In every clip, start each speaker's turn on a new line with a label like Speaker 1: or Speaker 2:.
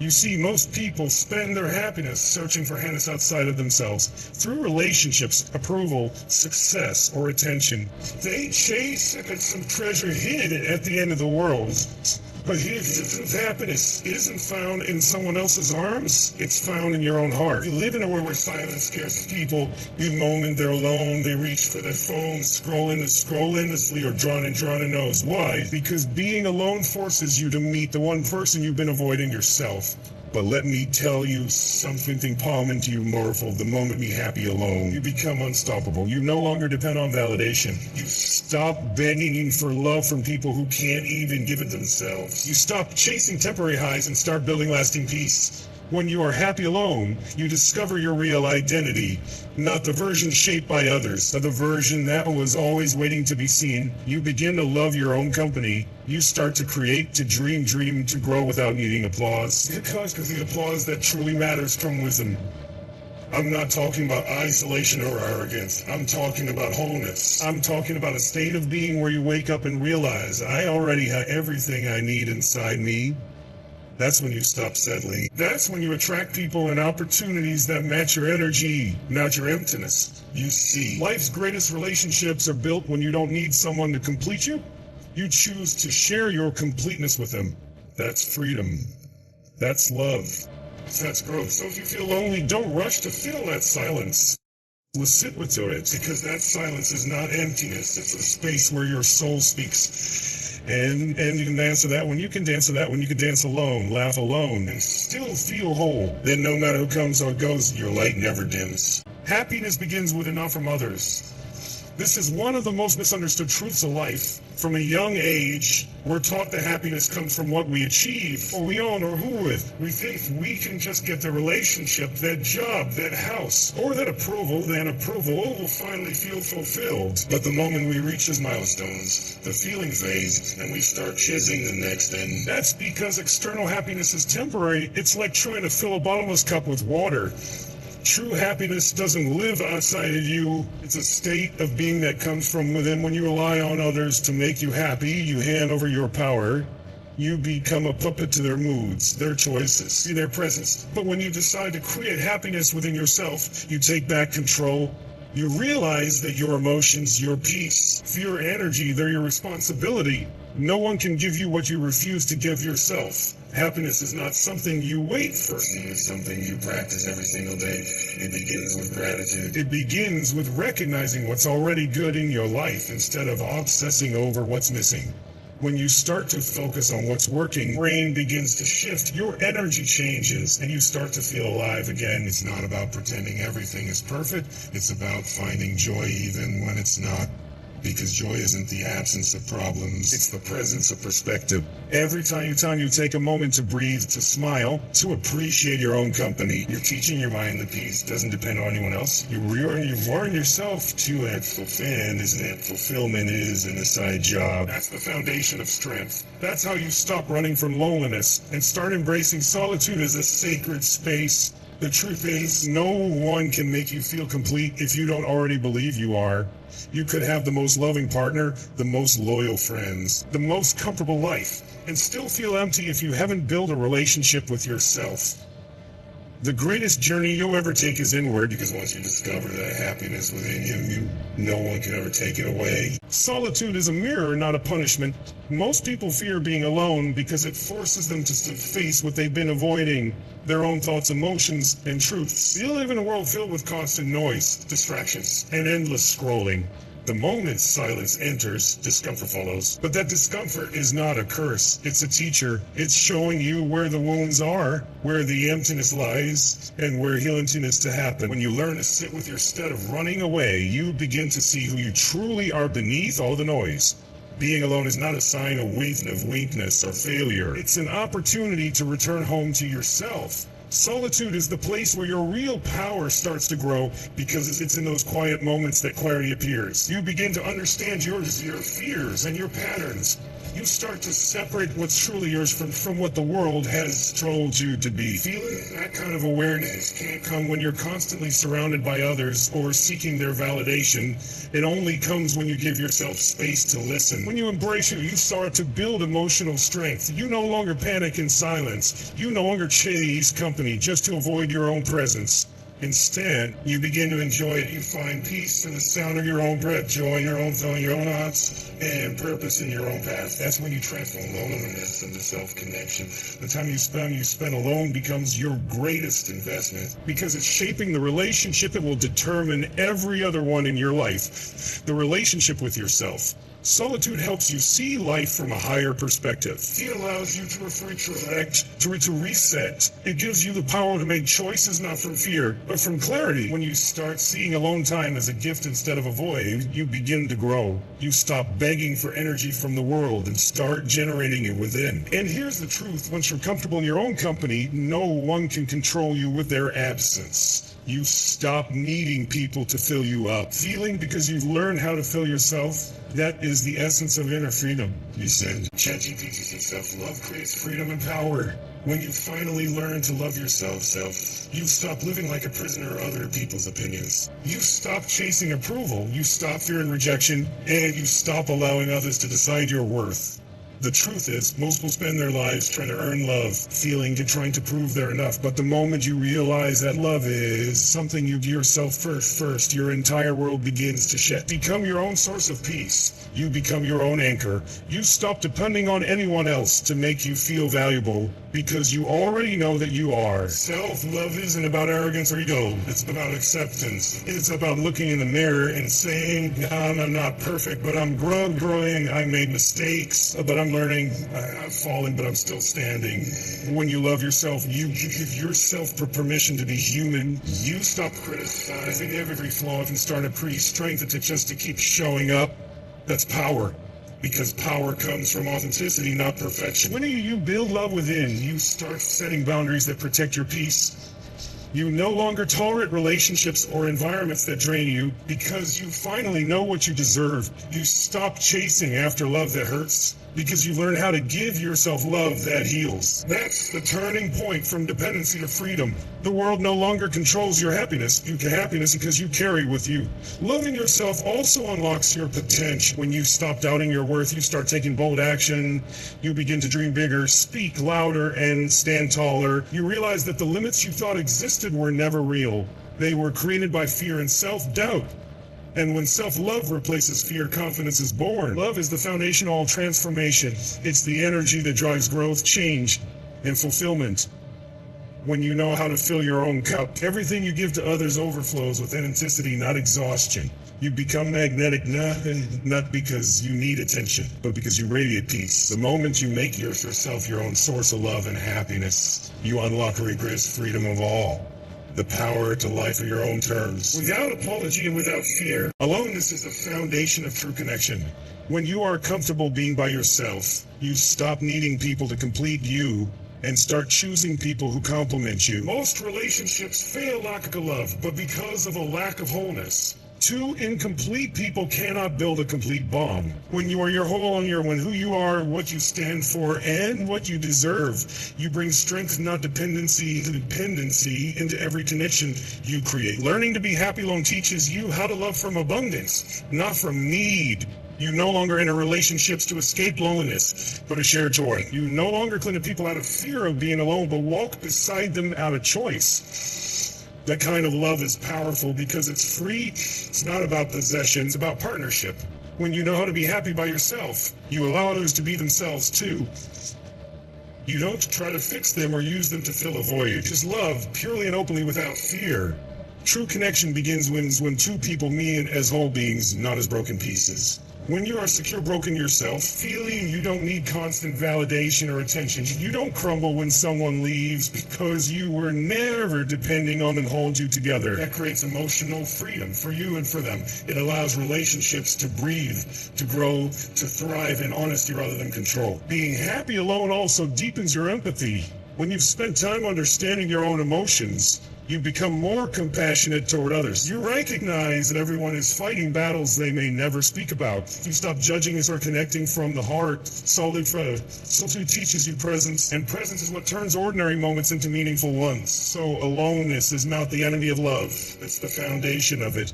Speaker 1: You see, most people spend their happiness searching for happiness outside of themselves through relationships, approval, success, or attention. They chase some treasure hid at the end of the world. But if happiness isn't found in someone else's arms, it's found in your own heart. You live in a world where silence scares people. The moment they're alone, they reach for their phones, scroll endlessly, or drawn a nose. Why? Because being alone forces you to meet the one person you've been avoiding, yourself. But let me tell you something powerful, you mortal. The moment you be happy alone, you become unstoppable. You no longer depend on validation. You stop begging for love from people who can't even give it themselves. You stop chasing temporary highs and start building lasting peace. When you are happy alone, you discover your real identity, not the version shaped by others, but the version that was always waiting to be seen. You begin to love your own company. You start to create, to dream, to grow without needing applause. Because the applause that truly matters from wisdom. I'm not talking about isolation or arrogance. I'm talking about wholeness. I'm talking about a state of being where you wake up and realize, I already have everything I need inside me. That's when you stop settling. That's when you attract people and opportunities that match your energy, not your emptiness. You see, life's greatest relationships are built when you don't need someone to complete you. You choose to share your completeness with them. That's freedom. That's love. That's growth. So if you feel lonely, don't rush to fill that silence. Let's sit with it, because that silence is not emptiness. It's a space where your soul speaks. And you can dance to that one. You can dance to that one. You can dance alone, laugh alone, and still feel whole. Then no matter who comes or goes, your light never dims. Happiness begins with enough from others. This is one of the most misunderstood truths of life. From a young age, we're taught that happiness comes from what we achieve, or we own, or who with. We think we can just get the relationship, that job, that house, or that approval, will finally feel fulfilled. But the moment we reach those milestones, the feeling fades, and we start chasing the next end. That's because external happiness is temporary. It's like trying to fill a bottomless cup with water. True happiness doesn't live outside of you. It's a state of being that comes from within. When you rely on others to make you happy, you hand over your power. You become a puppet to their moods, their choices, their presence. But when you decide to create happiness within yourself, you take back control. You realize that your emotions, your peace, your energy, they're your responsibility. No one can give you what you refuse to give yourself. Happiness is not something you wait for. It's something you practice every single day. It begins with gratitude. It begins with recognizing what's already good in your life instead of obsessing over what's missing. When you start to focus on what's working, brain begins to shift, your energy changes, and you start to feel alive again. It's not about pretending everything is perfect. It's about finding joy even when it's not. Because joy isn't the absence of problems, it's the presence of perspective. Every time you take a moment to breathe, to smile, to appreciate your own company, you're teaching your mind that peace doesn't depend on anyone else. You warn yourself to it. Fulfillment is an inside job. That's the foundation of strength. That's how you stop running from loneliness and start embracing solitude as a sacred space. The truth is, no one can make you feel complete if you don't already believe you are. You could have the most loving partner, the most loyal friends, the most comfortable life, and still feel empty if you haven't built a relationship with yourself. The greatest journey you'll ever take is inward, because once you discover that happiness within you, no one can ever take it away. Solitude is a mirror, not a punishment. Most people fear being alone because it forces them to face what they've been avoiding, their own thoughts, emotions, and truths. You live in a world filled with constant noise, distractions, and endless scrolling. The moment silence enters, discomfort follows. But that discomfort is not a curse. It's a teacher. It's showing you where the wounds are, where the emptiness lies, and where healing is to happen. When you learn to sit with your instead of running away, you begin to see who you truly are beneath all the noise. Being alone is not a sign of weakness or failure. It's an opportunity to return home to yourself. Solitude is the place where your real power starts to grow, because it's in those quiet moments that clarity appears. You begin to understand your fears and your patterns. You start to separate what's truly yours from what the world has told you to be. Feeling that kind of awareness can't come when you're constantly surrounded by others or seeking their validation. It only comes when you give yourself space to listen. When you embrace you start to build emotional strength. You no longer panic in silence. You no longer chase company just to avoid your own presence. Instead, you begin to enjoy it. You find peace in the sound of your own breath, joy in your own thought, your own thoughts, and purpose in your own path. That's when you transform loneliness into self-connection. The time you spend alone becomes your greatest investment because it's shaping the relationship that will determine every other one in your life. The relationship with yourself. Solitude helps you see life from a higher perspective. It allows you to reflect, to reset. It gives you the power to make choices not from fear, but from clarity. When you start seeing alone time as a gift instead of a void, you begin to grow. You stop begging for energy from the world and start generating it within. And here's the truth. Once you're comfortable in your own company, no one can control you with their absence. You stop needing people to fill you up. Feeling because you've learned how to fill yourself, that is the essence of inner freedom. You said, ChatGPT said self-love creates freedom and power. When you finally learn to love yourself, you stop living like a prisoner of other people's opinions. You stop chasing approval, you stop fearing rejection, and you stop allowing others to decide your worth. The truth is, most people spend their lives trying to earn love, feeling and trying to prove they're enough. But the moment you realize that love is something you give yourself first, your entire world begins to shift. Become your own source of peace. You become your own anchor. You stop depending on anyone else to make you feel valuable because you already know that you are. Self-love isn't about arrogance or ego. It's about acceptance. It's about looking in the mirror and saying, I'm not perfect, but I'm growing. I made mistakes, but I'm learning. I've fallen, but I'm still standing. When you love yourself, you give yourself permission to be human. You stop criticizing every flaw and start to strength it just to keep showing up. That's power. Because power comes from authenticity, not perfection. When you build love within, you start setting boundaries that protect your peace. You no longer tolerate relationships or environments that drain you because you finally know what you deserve. You stop chasing after love that hurts because you learn how to give yourself love that heals. That's the turning point from dependency to freedom. The world no longer controls your happiness. You get happiness because you carry with you. Loving yourself also unlocks your potential. When you stop doubting your worth, you start taking bold action. You begin to dream bigger, speak louder, and stand taller. You realize that the limits you thought existed were never real. They were created by fear and self-doubt. And when self-love replaces fear, confidence is born. Love is the foundation of all transformation. It's the energy that drives growth, change, and fulfillment. When you know how to fill your own cup, everything you give to others overflows with authenticity, not exhaustion. You become magnetic not because you need attention, but because you radiate peace. The moment you make yourself your own source of love and happiness, you unlock the greatest freedom of all. The power to life on your own terms, without apology and without fear. Aloneness is the foundation of true connection. When you are comfortable being by yourself, you stop needing people to complete you and start choosing people who complement you. Most relationships fail lack of love, but because of a lack of wholeness. Two incomplete people cannot build a complete bond. When you are your whole on when who you are, what you stand for, and what you deserve, you bring strength, not dependency into every connection you create. Learning to be happy alone teaches you how to love from abundance, not from need. You no longer enter relationships to escape loneliness, but to share joy. You no longer cling to people out of fear of being alone, but walk beside them out of choice. That kind of love is powerful because it's free. It's not about possession, it's about partnership. When you know how to be happy by yourself, you allow others to be themselves too. You don't try to fix them or use them to fill a void. You just love purely and openly without fear. True connection begins when two people meet as whole beings, not as broken pieces. When you are secure, broken yourself, feeling you don't need constant validation or attention, you don't crumble when someone leaves because you were never depending on them to hold you together. That creates emotional freedom for you and for them. It allows relationships to breathe, to grow, to thrive in honesty rather than control. Being happy alone also deepens your empathy. When you've spent time understanding your own emotions, You become more compassionate toward others. You recognize that everyone is fighting battles they may never speak about. You stop judging and start connecting from the heart. Solitude teaches you presence, and presence is what turns ordinary moments into meaningful ones. So aloneness is not the enemy of love. It's the foundation of it.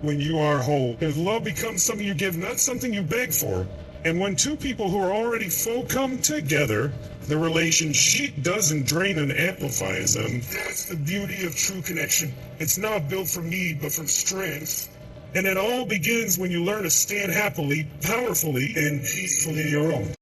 Speaker 1: When you are whole, if love becomes something you give, not something you beg for. And when two people who are already full come together, the relationship doesn't drain and amplifies them. That's the beauty of true connection. It's not built from need, but from strength. And it all begins when you learn to stand happily, powerfully, and peacefully your own.